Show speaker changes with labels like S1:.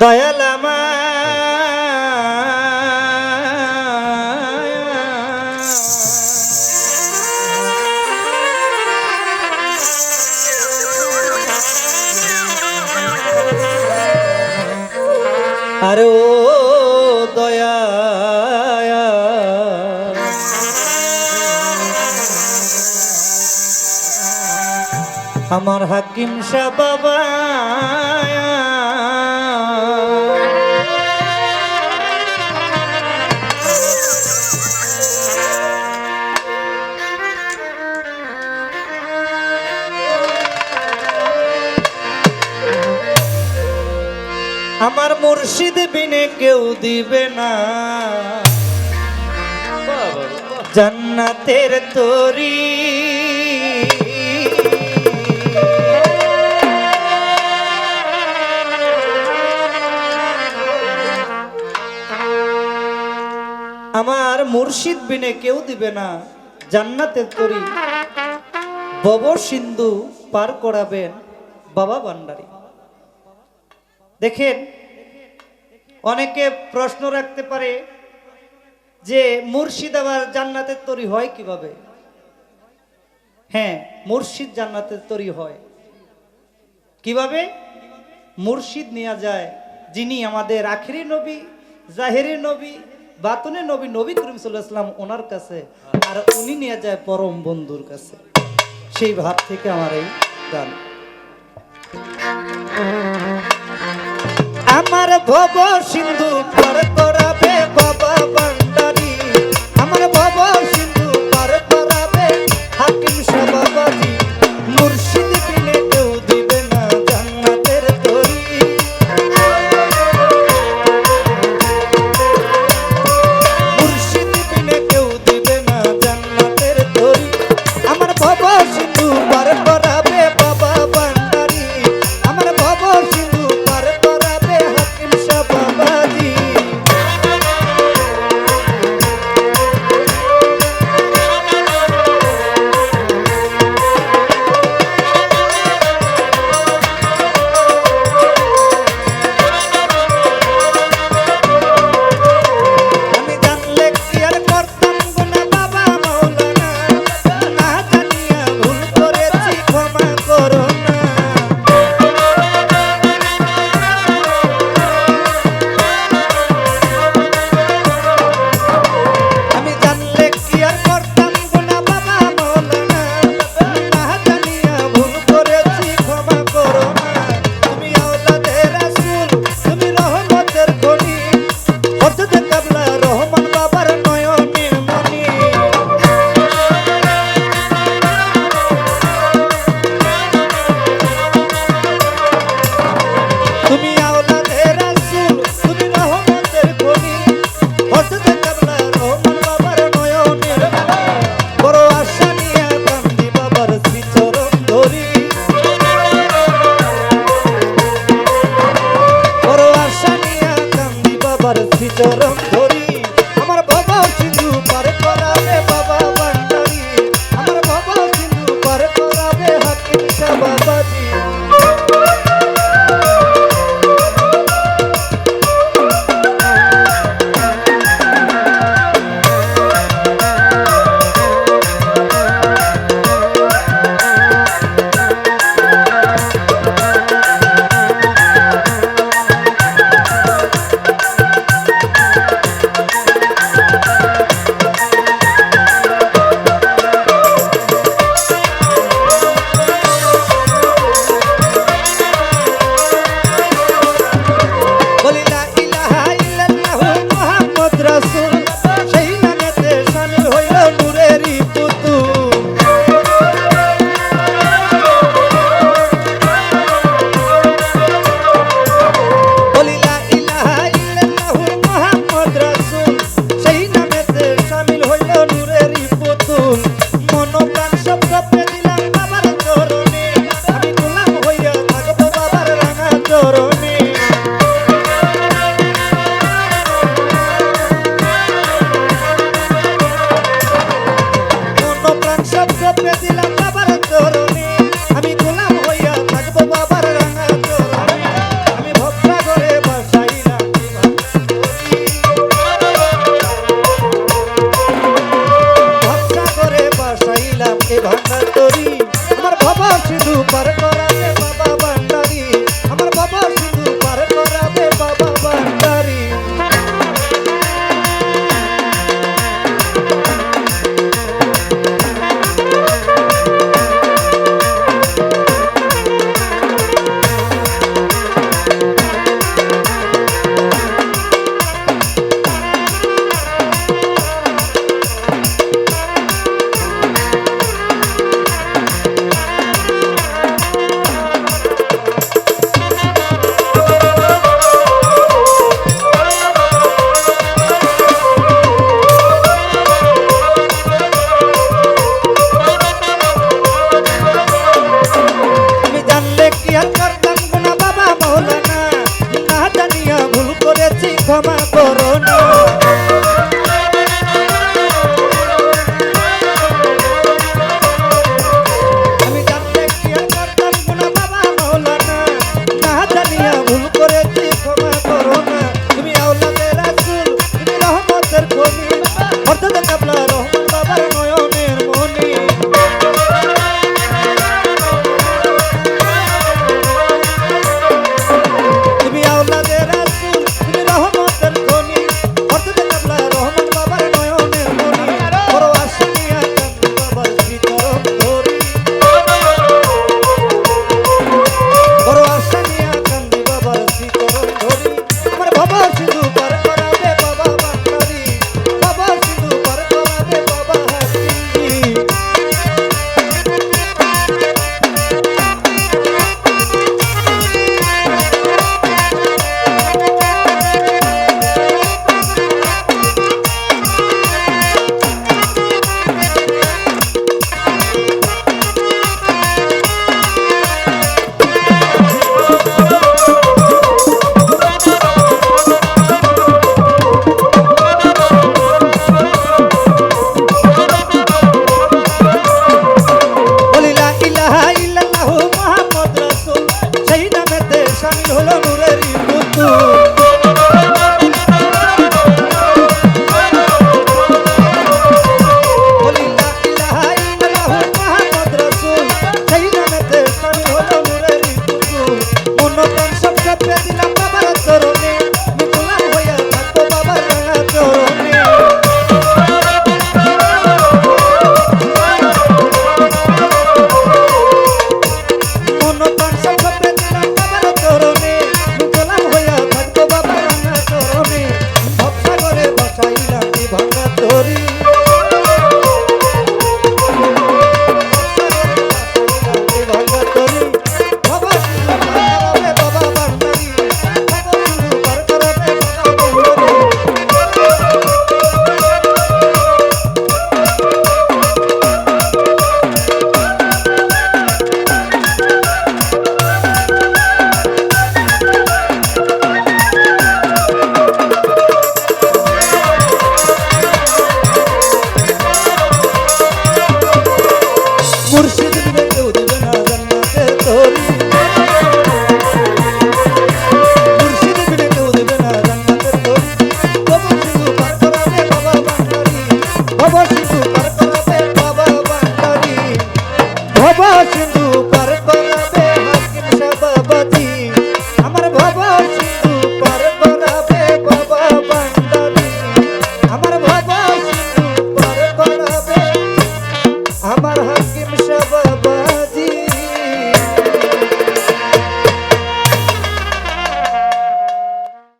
S1: দয়াল আমার আরে ও দয়া আমার হাকিম শাহ বাবা আমার মুর্শিদ বিনে কেউ দিবে না জান্নাতের তরি আমার মুর্শিদ বিনে কেউ দিবে না জান্নাতের তরি ভব সিন্ধু পার করাবেন বাবা ভান্ডারী। দেখেন, অনেকে প্রশ্ন রাখতে পারে যে মুর্শিদ আবার জান্নাতের তরি হয় কিভাবে? হ্যাঁ, মুর্শিদ জান্নাতের তরি হয় কিভাবে? মুর্শিদ নিয়ে যায় যিনি আমাদের আখিরি নবী, জাহেরি নবী, বাতুনে নবী, নবী করিম সাল্লাল্লাহু আলাইহি ওয়াসাল্লাম ওনার কাছে, আর উনি নিয়ে যায় পরম বন্ধুর কাছে। সেই ভাব থেকে আমার এই গান। আমার ভব সিন্ধু পার করাবে বাবা ভান্ডারী, আমার ভব সিন্ধু পার করাবে হাকিম শাহ বাবাজি। মুর্শিদ বিনে কেউ দিবে না জান্নাতের তরি, মুর্শিদ বিনে কেউ দিবে না জান্নাতের তরি। আমার ভব সিন্ধু পার করাবে বাবা ভান্ডারী, আমার ভব সিন্ধু পার করাবে হাকিম শাহ বাবাজি। আমি জানলে কি আর করতাম গুনাহ বাবা মাওলানা, না জানিয়া ভুল করেছি ক্ষমা করো না। আমি জানলে কি আর করতাম গুনাহ বাবা মাওলানা, না জানিয়া ভুল করেছি ক্ষমা করো না। তুমি আওলাদে রাসূল, তুমি রহমতের খনি, হযরত কাবলা রহমান বাবার নয়নের মনি। তুমি আওলাদে রাসূল, তুমি রহমতের খনি, হযরত কাবলা রহমান বাবার নয়নের মনি। বড় আশা নিয়ে কান্দি বাবার শ্রীচরণ ধরি, বড় আশা নিয়ে কান্দি বাবার শ্রীচরণ ধরি। আমার বাবা সিন্ধু পার করাবে বাবা ভান্ডারী, আমার বাবা সিন্ধু পার করাবে হাকিম শাহ বাবাজি। বলি লা ইলাহা ইল্লাল্লাহু মুহাম্মদ রাসূল, সেই নামেতে শামিল হইল নূরেরই পুতুল। বলি লা ইলাহা ইল্লাল্লাহু মুহাম্মদ রাসূল, সেই নামেতে শামিল হইল নূরেরই পুতুল। মন প্রাণ সব সঁপে দিলাম বাবার চরণে, আমি গোলাম হইয়া থাকবো বাবার রাঙা চরণে। মন প্রাণ সব সঁপে দিলাম বাবার চরণে, আমি গোলাম হইয়া থাকবো বাবার রাঙা চরণে। আমি ভবসাগরে বাসা সিধু পার কর